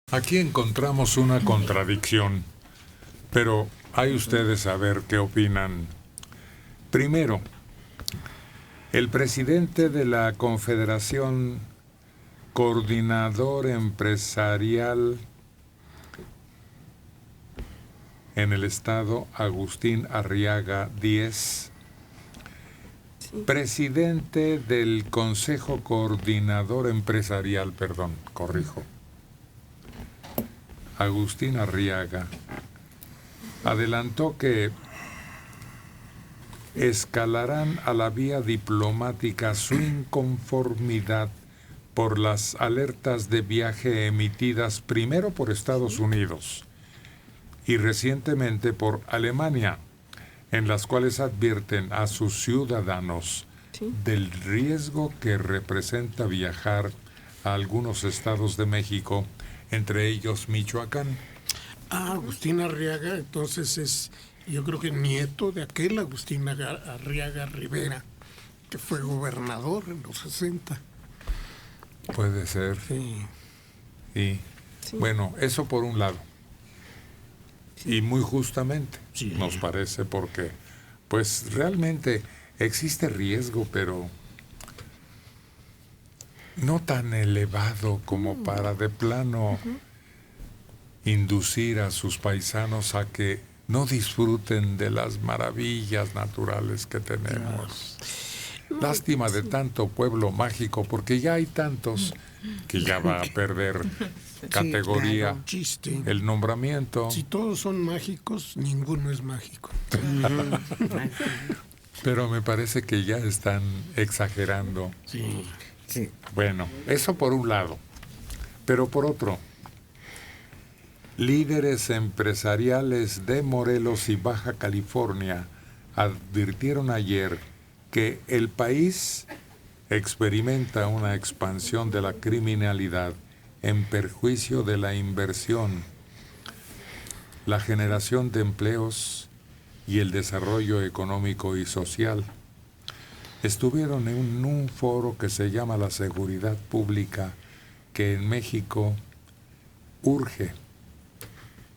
Aquí encontramos una contradicción, pero hay ustedes a ver qué opinan. Primero, el presidente de la Confederación Coordinador Empresarial en el estado, Agustín Arriaga Díez, presidente del Consejo Coordinador Empresarial, Agustín Arriaga, adelantó que escalarán a la vía diplomática su inconformidad por las alertas de viaje emitidas primero por Estados Unidos y recientemente por Alemania, en las cuales advierten a sus ciudadanos del riesgo que representa viajar a algunos estados de México, entre ellos Michoacán. Agustín Arriaga, entonces yo creo que nieto de aquel Agustín Arriaga Rivera, que fue gobernador en los 60. Puede ser. Sí. Y bueno, eso por un lado. Y muy justamente, nos parece, porque pues realmente existe riesgo, pero no tan elevado como para de plano inducir a sus paisanos a que no disfruten de las maravillas naturales que tenemos. Lástima de tanto pueblo mágico, porque ya hay tantos que ya va a perder categoría, el nombramiento. Si todos son mágicos, ninguno es mágico. Pero me parece que ya están exagerando. Sí. Bueno, eso por un lado. Pero por otro, líderes empresariales de Morelos y Baja California advirtieron ayer que el país experimenta una expansión de la criminalidad en perjuicio de la inversión, la generación de empleos y el desarrollo económico y social. Estuvieron en un foro que se llama la seguridad pública, que en México urge.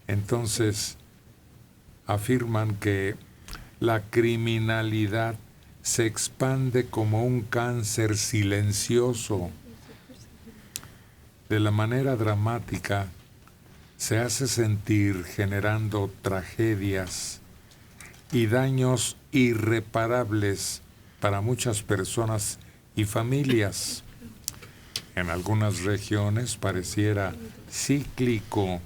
Entonces, afirman que la criminalidad se expande como un cáncer silencioso. De la manera dramática, se hace sentir generando tragedias y daños irreparables para muchas personas y familias. En algunas regiones pareciera cíclico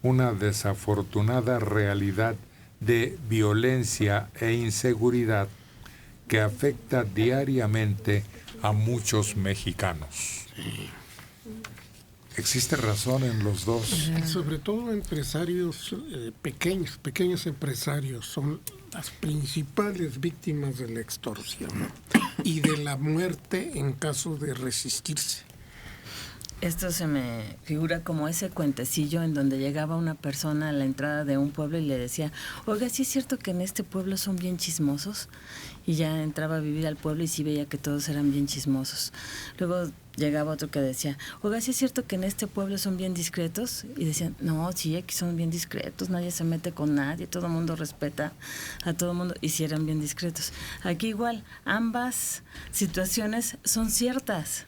una desafortunada realidad de violencia e inseguridad que afecta diariamente a muchos mexicanos. ¿Existe razón en los dos? Sobre todo empresarios pequeños empresarios son las principales víctimas de la extorsión y de la muerte en caso de resistirse. Esto se me figura como ese cuentecillo en donde llegaba una persona a la entrada de un pueblo y le decía, oiga, ¿sí es cierto que en este pueblo son bien chismosos? Y ya entraba a vivir al pueblo y sí veía que todos eran bien chismosos. Luego llegaba otro que decía, oiga, ¿sí es cierto que en este pueblo son bien discretos? Y decían, no, sí, aquí son bien discretos, nadie se mete con nadie, todo el mundo respeta a todo el mundo, y sí eran bien discretos. Aquí igual, ambas situaciones son ciertas,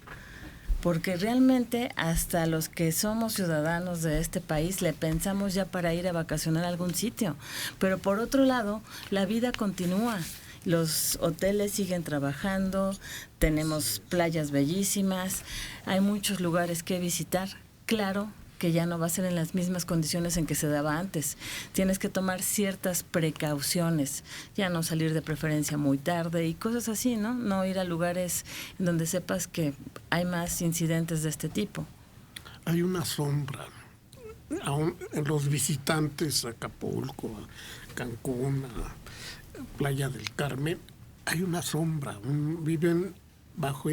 porque realmente hasta los que somos ciudadanos de este país le pensamos ya para ir a vacacionar a algún sitio. Pero por otro lado, la vida continúa. Los hoteles siguen trabajando, tenemos playas bellísimas, hay muchos lugares que visitar. Claro que ya no va a ser en las mismas condiciones en que se daba antes. Tienes que tomar ciertas precauciones, ya no salir de preferencia muy tarde y cosas así, ¿no? No ir a lugares en donde sepas que hay más incidentes de este tipo. Hay una sombra aún en los visitantes a Acapulco, a Cancún, a Playa del Carmen. Hay una sombra, viven bajo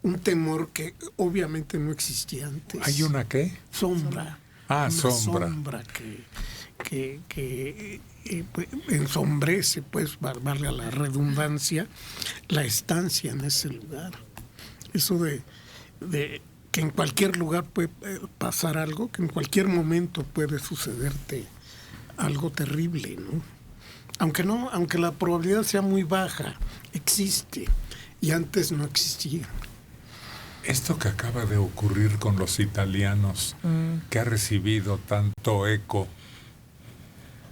un temor que obviamente no existía antes. ¿Hay una qué? Sombra. Una sombra que ensombrece, pues, valga la redundancia, la estancia en ese lugar. Eso de que en cualquier lugar puede pasar algo, que en cualquier momento puede sucederte algo terrible, ¿no? Aunque la probabilidad sea muy baja, existe, y antes no existía. Esto que acaba de ocurrir con los italianos, que ha recibido tanto eco,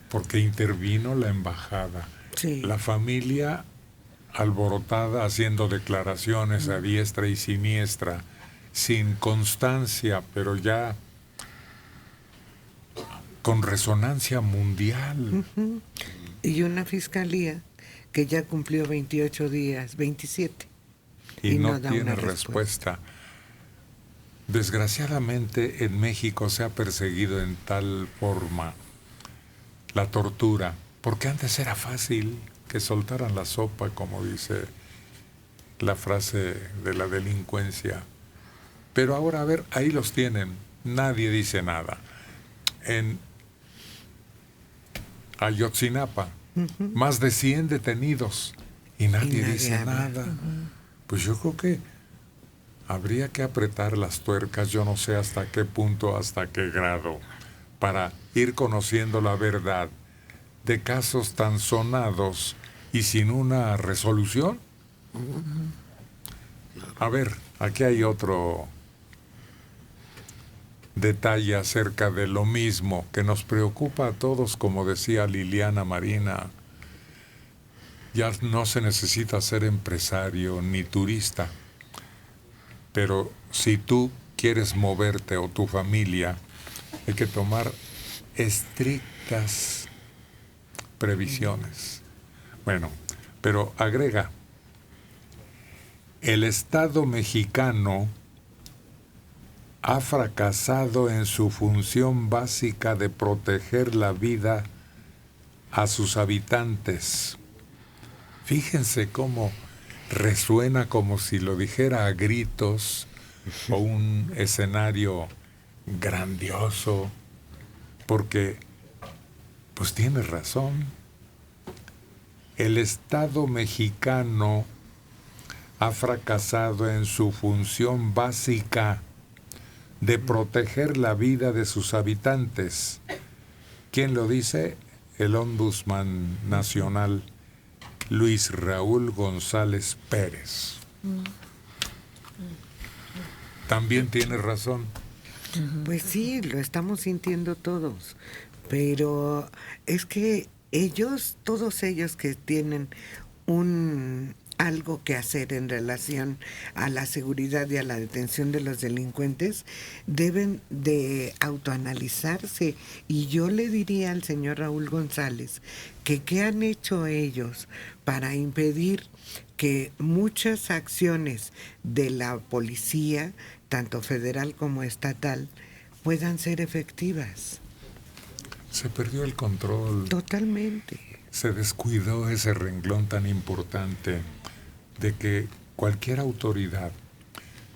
porque intervino la embajada, Sí. la familia alborotada haciendo declaraciones a diestra y siniestra, sin constancia, pero ya con resonancia mundial. Y una fiscalía que ya cumplió 28 días, 27. Y no da tiene una respuesta. Desgraciadamente en México se ha perseguido en tal forma la tortura, porque antes era fácil que soltaran la sopa, como dice la frase de la delincuencia. Pero ahora, a ver, ahí los tienen, nadie dice nada. En Ayotzinapa, más de 100 detenidos y nadie dice habla. nada. Pues yo creo que habría que apretar las tuercas, yo no sé hasta qué punto, hasta qué grado, para ir conociendo la verdad de casos tan sonados y sin una resolución. A ver, aquí hay otro detalle acerca de lo mismo que nos preocupa a todos, como decía Liliana Marina. Ya no se necesita ser empresario ni turista, pero si tú quieres moverte o tu familia, hay que tomar estrictas previsiones. Bueno, pero agrega, el Estado mexicano ha fracasado en su función básica de proteger la vida a sus habitantes. Fíjense cómo resuena como si lo dijera a gritos o un escenario grandioso, porque pues tiene razón. El Estado mexicano ha fracasado en su función básica de proteger la vida de sus habitantes. ¿Quién lo dice? El Ombudsman Nacional, Luis Raúl González Pérez. También tiene razón. Pues sí, lo estamos sintiendo todos, pero es que ellos, todos ellos que tienen algo que hacer en relación a la seguridad y a la detención de los delincuentes, deben de autoanalizarse. Y yo le diría al señor Raúl González que qué han hecho ellos para impedir que muchas acciones de la policía, tanto federal como estatal, puedan ser efectivas. Se perdió el control. Totalmente. Se descuidó ese renglón tan importante de que cualquier autoridad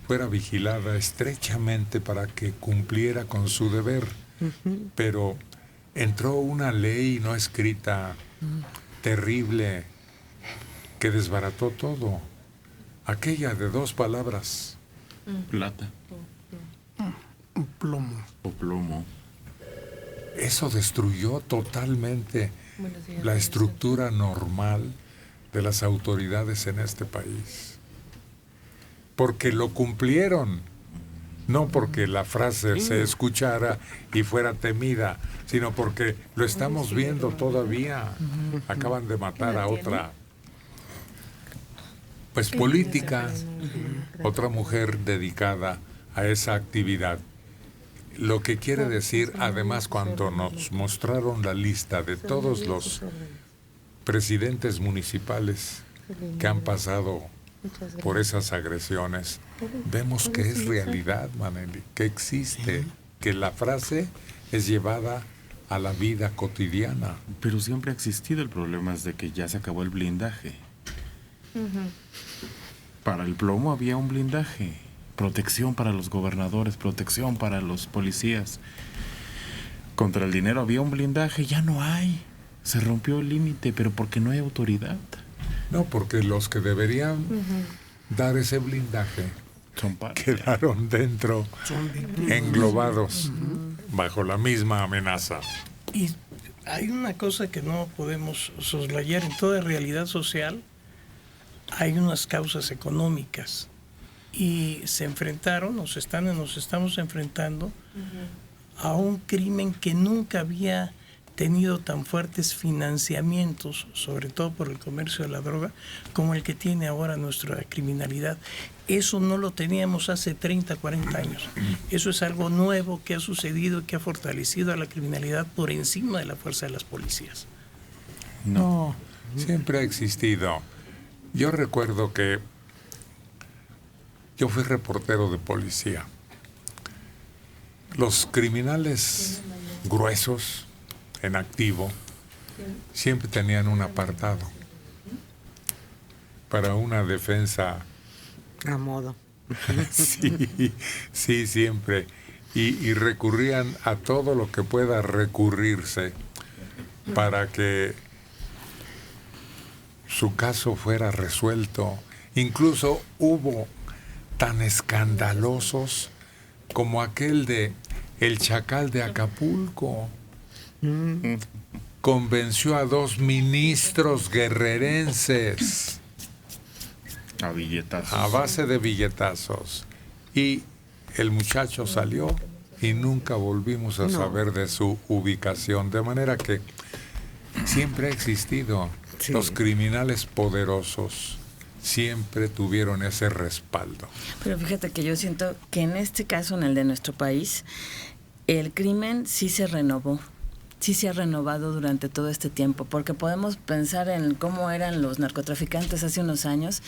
fuera vigilada estrechamente para que cumpliera con su deber. Pero entró una ley no escrita terrible que desbarató todo. Aquella de 2 palabras. Plata Un plomo. o plomo. Eso destruyó totalmente la estructura normal de las autoridades en este país. Porque lo cumplieron, no porque la frase se escuchara y fuera temida, sino porque lo estamos viendo todavía. Acaban de matar a otra, pues política, otra mujer dedicada a esa actividad. Lo que quiere decir, además, cuando nos mostraron la lista de todos los presidentes municipales que han pasado por esas agresiones, vemos que es realidad, Maneli, que existe, que la frase es llevada a la vida cotidiana. Pero siempre ha existido. El problema es de que ya se acabó el blindaje. Para el plomo había un blindaje. Protección para los gobernadores, protección para los policías. Contra el dinero había un blindaje, ya no hay. Se rompió el límite, pero porque no hay autoridad. No, porque los que deberían dar ese blindaje Son parte. quedaron dentro, Son víctimas. englobados bajo la misma amenaza. Y hay una cosa que no podemos soslayar: en toda realidad social hay unas causas económicas, y se enfrentaron, nos estamos enfrentando a un crimen que nunca había tenido tan fuertes financiamientos, sobre todo por el comercio de la droga, como el que tiene ahora nuestra criminalidad. Eso no lo teníamos hace 30, 40 años. Eso es algo nuevo que ha sucedido y que ha fortalecido a la criminalidad por encima de la fuerza de las policías. No, siempre ha existido. Yo recuerdo que yo fui reportero de policía. Los criminales gruesos, en activo, siempre tenían un apartado para una defensa. A modo. Sí, siempre. Y recurrían a todo lo que pueda recurrirse para que su caso fuera resuelto. Incluso hubo tan escandalosos como aquel de El Chacal de Acapulco. Convenció a 2 ministros guerrerenses A billetazos. a base de billetazos. Y el muchacho salió y nunca volvimos a saber de su ubicación. De manera que siempre ha existido. Sí. Los criminales poderosos siempre tuvieron ese respaldo. Pero fíjate que yo siento que en este caso, en el de nuestro país, el crimen sí se renovó. Sí se ha renovado durante todo este tiempo, porque podemos pensar en cómo eran los narcotraficantes hace unos años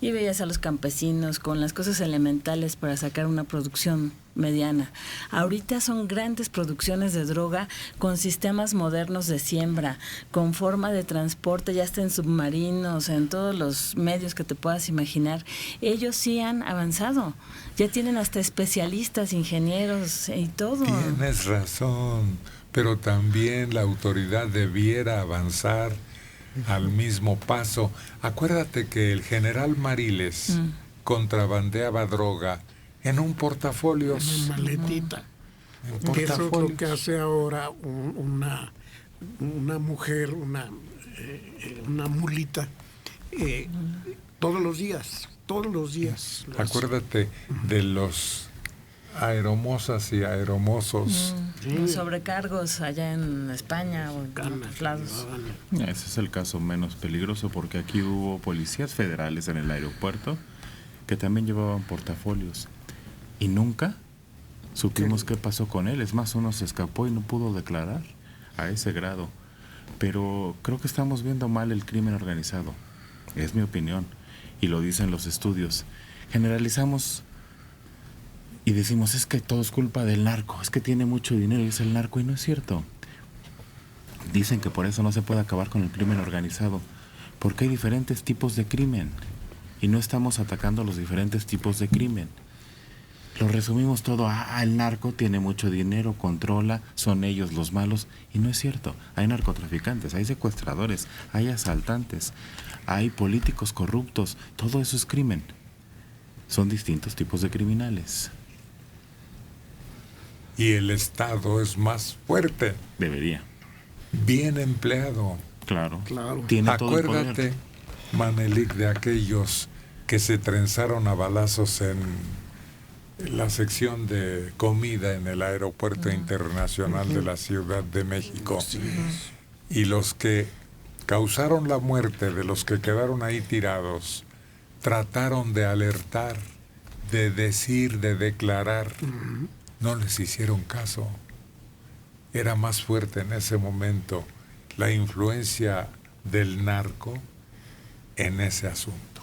y veías a los campesinos con las cosas elementales para sacar una producción mediana. Ahorita son grandes producciones de droga con sistemas modernos de siembra, con forma de transporte, ya está en submarinos, en todos los medios que te puedas imaginar. Ellos sí han avanzado, ya tienen hasta especialistas, ingenieros y todo. Tienes razón, pero también la autoridad debiera avanzar al mismo paso. Acuérdate que el general Mariles contrabandeaba droga en un portafolio. Una maletita. En Que eso es portafolio. lo que hace ahora una mujer, una mulita, todos los días. Acuérdate de los aeromosas y aeromosos. Los sobrecargos allá en España o en otros lados. Ese es el caso menos peligroso, porque aquí hubo policías federales en el aeropuerto que también llevaban portafolios y nunca supimos qué pasó con él. Es más, uno se escapó y no pudo declarar a ese grado. Pero creo que estamos viendo mal el crimen organizado, es mi opinión, y lo dicen los estudios. Generalizamos y decimos, es que todo es culpa del narco, es que tiene mucho dinero y es el narco, y no es cierto. Dicen que por eso no se puede acabar con el crimen organizado, porque hay diferentes tipos de crimen y no estamos atacando los diferentes tipos de crimen. Lo resumimos todo, el narco tiene mucho dinero, controla, son ellos los malos, y no es cierto. Hay narcotraficantes, hay secuestradores, hay asaltantes, hay políticos corruptos, todo eso es crimen. Son distintos tipos de criminales. Y el Estado es más fuerte, Debería, bien empleado. claro. Claro. Tiene todo el Acuérdate, poder. Manelik, de aquellos que se trenzaron a balazos en la sección de comida en el Aeropuerto Internacional de la Ciudad de México. Y los que causaron la muerte de los que quedaron ahí tirados, trataron de alertar, de decir, de declarar. No les hicieron caso. Era más fuerte en ese momento la influencia del narco en ese asunto.